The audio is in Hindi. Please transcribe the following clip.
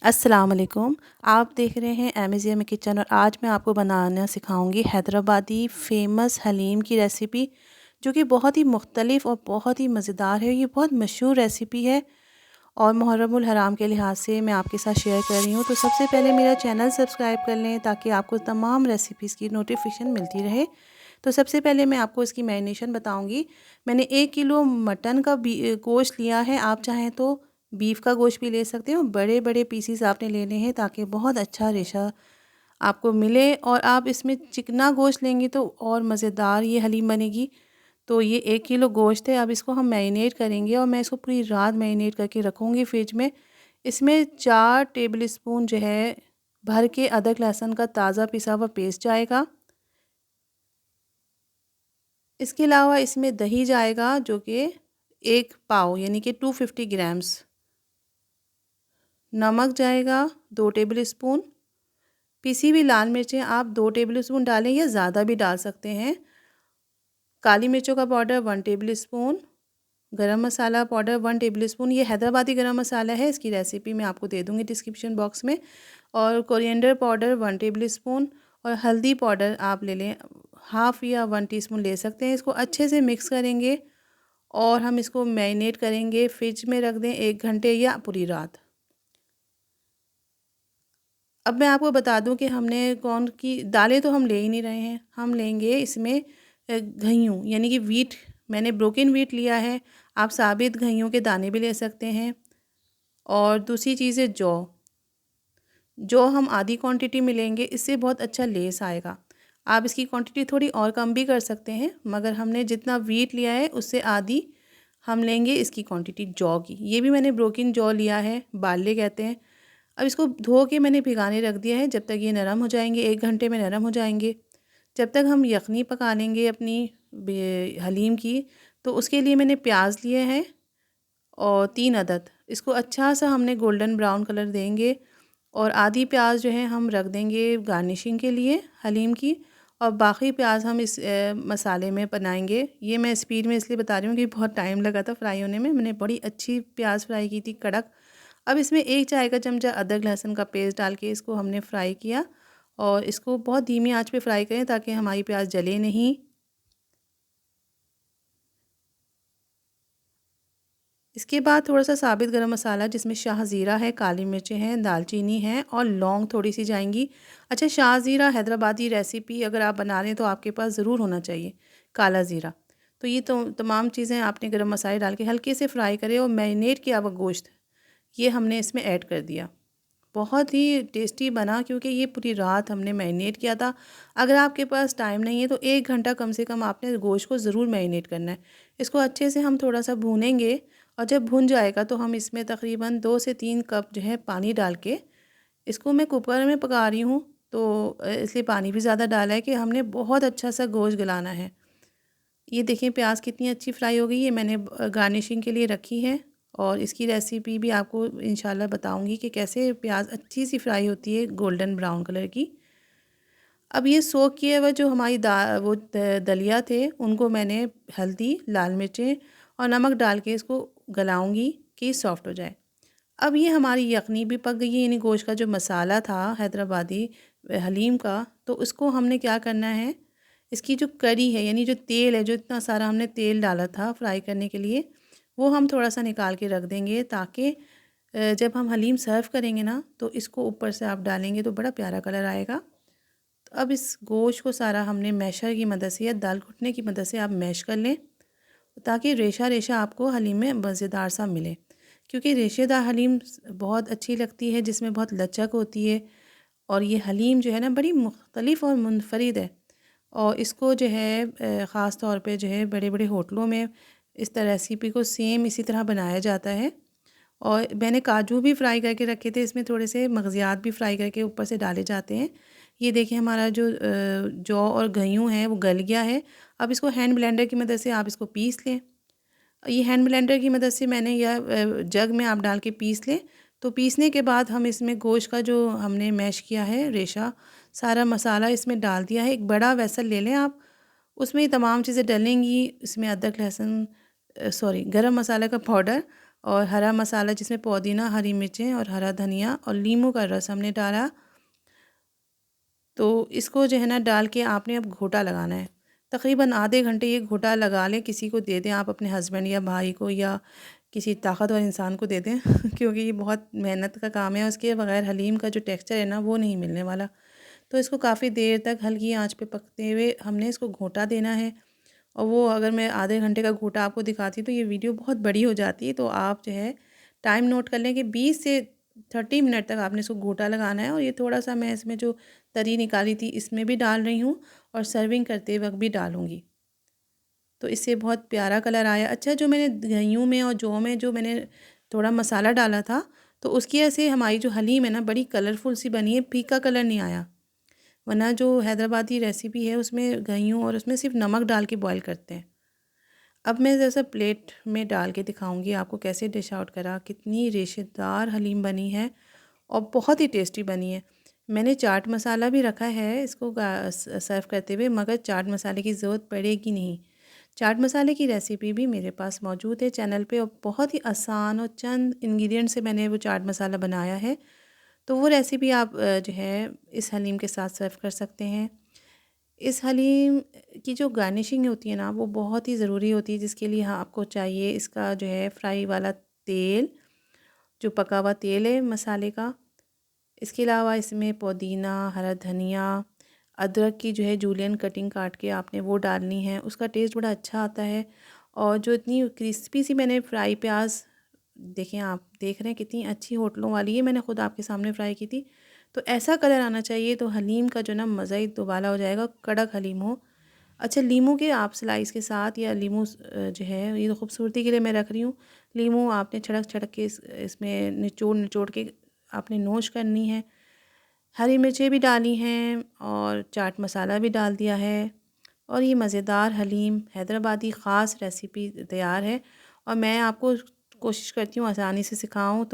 अस्सलाम वालेकुम। आप देख रहे हैं एम किचन और आज मैं आपको बनाना सिखाऊंगी हैदराबादी फ़ेमस हलीम की रेसिपी, जो कि बहुत ही मुख्तलिफ़ और बहुत ही मज़ेदार है। ये बहुत मशहूर रेसिपी है और मुहर्रमुल हराम के लिहाज से मैं आपके साथ शेयर कर रही हूँ। तो सबसे पहले मेरा चैनल सब्सक्राइब कर लें ताकि आपको तमाम रेसिपीज़ की नोटिफिकेशन मिलती रहे। तो सबसे पहले मैं आपको इसकी मैरिनेशन बताऊँगी। मैंने 1 किलो मटन का गोश्त लिया है। आप चाहें तो बीफ का गोश्त भी ले सकते हो। बड़े बड़े पीसीस आपने लेने हैं ताकि बहुत अच्छा रेशा आपको मिले, और आप इसमें चिकना गोश्त लेंगे तो और मज़ेदार ये हलीम बनेगी। तो ये 1 किलो गोश्त है। अब इसको हम मैरिनेट करेंगे और मैं इसको पूरी रात मैरिनेट करके रखूँगी फ्रिज में। इसमें 4 टेबल स्पून जो है भर के अदरक लहसुन का ताज़ा पिसा हुआ पेस्ट जाएगा। इसके अलावा इसमें दही जाएगा जो कि 1 पाव यानी कि 250 ग्राम्स। नमक जाएगा 2 टेबल स्पून। पिसी हुई लाल मिर्चें आप 2 टेबल स्पून डालें या ज़्यादा भी डाल सकते हैं। काली मिर्चों का पाउडर 1 टेबल स्पून। गरम मसाला पाउडर 1 टेबल स्पून। ये हैदराबादी गरम मसाला है, इसकी रेसिपी मैं आपको दे दूँगी डिस्क्रिप्शन बॉक्स में। और कोरिएंडर पाउडर 1 टेबल स्पून। और हल्दी पाउडर आप ले लें, हाफ़ या 1 टीस्पून ले सकते हैं। इसको अच्छे से मिक्स करेंगे और हम इसको मैरिनेट करेंगे। फ्रिज में रख दें 1 घंटे या पूरी रात। अब मैं आपको बता दूं कि हमने कौन की दालें तो हम ले ही नहीं रहे हैं। हम लेंगे इसमें घइयों यानी कि वीट। मैंने ब्रोकन वीट लिया है। आप साबित घइयों के दाने भी ले सकते हैं। और दूसरी चीज़ है जौ। जो हम आधी क्वांटिटी में लेंगे, इससे बहुत अच्छा लेस आएगा। आप इसकी क्वांटिटी थोड़ी और कम भी कर सकते हैं, मगर हमने जितना वीट लिया है उससे आधी हम लेंगे इसकी क्वांटिटी जौ की। ये भी मैंने ब्रोकन जौ लिया है, बार्ले कहते हैं। अब इसको धो के मैंने भिगाने रख दिया है। जब तक ये नरम हो जाएंगे, 1 घंटे में नरम हो जाएंगे। जब तक हम यखनी पका लेंगे अपनी हलीम की, तो उसके लिए मैंने प्याज लिए हैं और 3 अदद। इसको अच्छा सा हमने गोल्डन ब्राउन कलर देंगे और आधी प्याज जो है हम रख देंगे गार्निशिंग के लिए हलीम की, और बाकी प्याज हम इस मसाले में बनाएंगे। ये मैं स्पीड में इसलिए बता रही हूँ कि बहुत टाइम लगा था फ्राई होने में। मैंने बड़ी अच्छी प्याज फ्राई की थी, कड़क। अब इसमें 1 चाय का चमचा अदरक लहसुन का पेस्ट डाल के इसको हमने फ्राई किया, और इसको बहुत धीमी आंच पे फ्राई करें ताकि हमारी प्याज जले नहीं। इसके बाद थोड़ा सा साबित गरम मसाला, जिसमें शाह ज़ीरा है, काली मिर्चें हैं, दालचीनी है और लौंग थोड़ी सी जाएंगी। अच्छा, शाह ज़ीरा हैदराबादी रेसिपी अगर आप बना रहे हैं तो आपके पास ज़रूर होना चाहिए काला ज़ीरा। तो ये तो तमाम चीज़ें आपने गरम मसाले डाल के हल्के से फ्राई करें, और मैरिनेट किया हुआ गोश्त ये हमने इसमें ऐड कर दिया। बहुत ही टेस्टी बना, क्योंकि ये पूरी रात हमने मैरिनेट किया था। अगर आपके पास टाइम नहीं है तो 1 घंटा कम से कम आपने गोश्त को ज़रूर मैरिनेट करना है। इसको अच्छे से हम थोड़ा सा भूनेंगे, और जब भुन जाएगा तो हम इसमें तकरीबन 2 से 3 कप जो है पानी डाल के, इसको मैं कुकर में पका रही हूँ तो इसलिए पानी भी ज़्यादा डाला है कि हमने बहुत अच्छा सा गोश्त गलाना है। ये देखिए प्याज कितनी अच्छी फ्राई हो गई है। मैंने गार्निशिंग के लिए रखी है, और इसकी रेसिपी भी आपको इंशाल्लाह बताऊंगी कि कैसे प्याज अच्छी सी फ्राई होती है गोल्डन ब्राउन कलर की। अब ये सोख किए हुए जो हमारी दलिया थे, उनको मैंने हल्दी, लाल मिर्चें और नमक डाल के इसको गलाऊंगी कि सॉफ्ट हो जाए। अब ये हमारी यखनी भी पक गई है, यानी गोश्त का जो मसाला था हैदराबादी हलीम का, तो उसको हमने क्या करना है, इसकी जो करी है यानी जो तेल है, जो इतना सारा हमने तेल डाला था फ्राई करने के लिए, वो हम थोड़ा सा निकाल के रख देंगे, ताकि जब हम हलीम सर्व करेंगे ना तो इसको ऊपर से आप डालेंगे तो बड़ा प्यारा कलर आएगा। तो अब इस गोश्त को सारा हमने मैशर की मदद से या दाल घुटने की मदद से आप मैश कर लें, ताकि रेशा रेशा आपको हलीम में मज़ेदार सा मिले। क्योंकि रेशेदार हलीम बहुत अच्छी लगती है, जिसमें बहुत लचक होती है। और ये हलीम जो है ना बड़ी मुख्तलिफ़ और मुनफरिद है, और इसको जो है ख़ास तौर पे जो है बड़े बड़े होटलों में इस तरह रेसिपी को सेम इसी तरह बनाया जाता है। और मैंने काजू भी फ्राई करके रखे थे, इसमें थोड़े से मगज़ियात भी फ्राई करके ऊपर से डाले जाते हैं। ये देखिए हमारा जो जौ और गेहूँ है वो गल गया है। अब इसको हैंड ब्लेंडर की मदद से आप इसको पीस लें। ये हैंड ब्लेंडर की मदद से मैंने यह जग में आप डाल के पीस लें। तो पीसने के बाद हम इसमें गोश्त का जो हमने मैश किया है रेशा, सारा मसाला इसमें डाल दिया है। एक बड़ा वेसल ले लें आप, उसमें ये तमाम चीज़ें डलेंगी। इसमें अदरक लहसुन, सॉरी, गरम मसाला का पाउडर और हरा मसाला जिसमें पुदीना, हरी मिर्चें और हरा धनिया और नींबू का रस हमने डाला। तो इसको जो है ना डाल के आपने अब घोटा लगाना है। तकरीबन आधे घंटे ये घोटा लगा लें, किसी को दे दें आप, अपने हस्बैंड या भाई को या किसी ताकतवर इंसान को दे दें क्योंकि ये बहुत मेहनत का काम है। उसके बगैर हलीम का जो टेक्सचर है ना वो नहीं मिलने वाला। तो इसको काफ़ी देर तक हल्की आंच पे पकते हुए हमने इसको घोटा देना है। और वो अगर मैं आधे घंटे का घोटा आपको दिखाती हूँ तो ये वीडियो बहुत बड़ी हो जाती है, तो आप जो है टाइम नोट कर लें कि 20 से 30 मिनट तक आपने इसको घोटा लगाना है। और ये थोड़ा सा मैं इसमें जो तरी निकाली थी इसमें भी डाल रही हूँ और सर्विंग करते वक्त भी डालूँगी। तो इससे बहुत प्यारा कलर आया। अच्छा, जो मैंने दहियों में और जौ में जो मैंने थोड़ा मसाला डाला था, तो उसकी वजह से हमारी जो हलीम है ना बड़ी कलरफुल सी बनी है, फीका कलर नहीं आया। वरना जो हैदराबादी रेसिपी है उसमें दहियों और उसमें सिर्फ नमक डाल के बॉईल करते हैं। अब मैं जैसा प्लेट में डाल के दिखाऊंगी आपको कैसे डिश आउट करा। कितनी रेशेदार हलीम बनी है और बहुत ही टेस्टी बनी है। मैंने चाट मसाला भी रखा है इसको सर्व करते हुए, मगर चाट मसाले की ज़रूरत पड़ेगी नहीं। चाट मसाले की रेसिपी भी मेरे पास मौजूद है चैनल पे और बहुत ही आसान और चंद इंग्रेडिएंट से मैंने वो चाट मसाला बनाया है। तो वो रेसिपी आप जो है इस हलीम के साथ सर्व कर सकते हैं। इस हलीम की जो गार्निशिंग होती है ना वो बहुत ही ज़रूरी होती है, जिसके लिए हाँ आपको चाहिए इसका जो है फ्राई वाला तेल, जो पका हुआ तेल है मसाले का। इसके अलावा इसमें पुदीना, हरा धनिया, अदरक की जो है जूलियन कटिंग काट के आपने वो डालनी है, उसका टेस्ट बड़ा अच्छा आता है। और जो इतनी क्रिस्पी सी मैंने फ्राई प्याज, देखें आप देख रहे हैं कितनी अच्छी होटलों वाली है, मैंने खुद आपके सामने फ्राई की थी। तो ऐसा कलर आना चाहिए तो हलीम का जो ना मज़ा ही दुबाला हो जाएगा, कड़क हलीम हो। अच्छा, लीमू के आप स्लाइस के साथ या लीमू जो है ये तो खूबसूरती के लिए मैं रख रही हूँ। लीमू आपने छड़क छड़क के इसमें निचोड़ निचोड़ के आपने नोश करनी है। हरी मिर्चें भी डाली हैं और चाट मसाला भी डाल दिया है और ये मज़ेदार हलीम हैदराबादी ख़ास रेसिपी तैयार है। और मैं आपको कोशिश करती हूँ आसानी से सिखाऊँ तो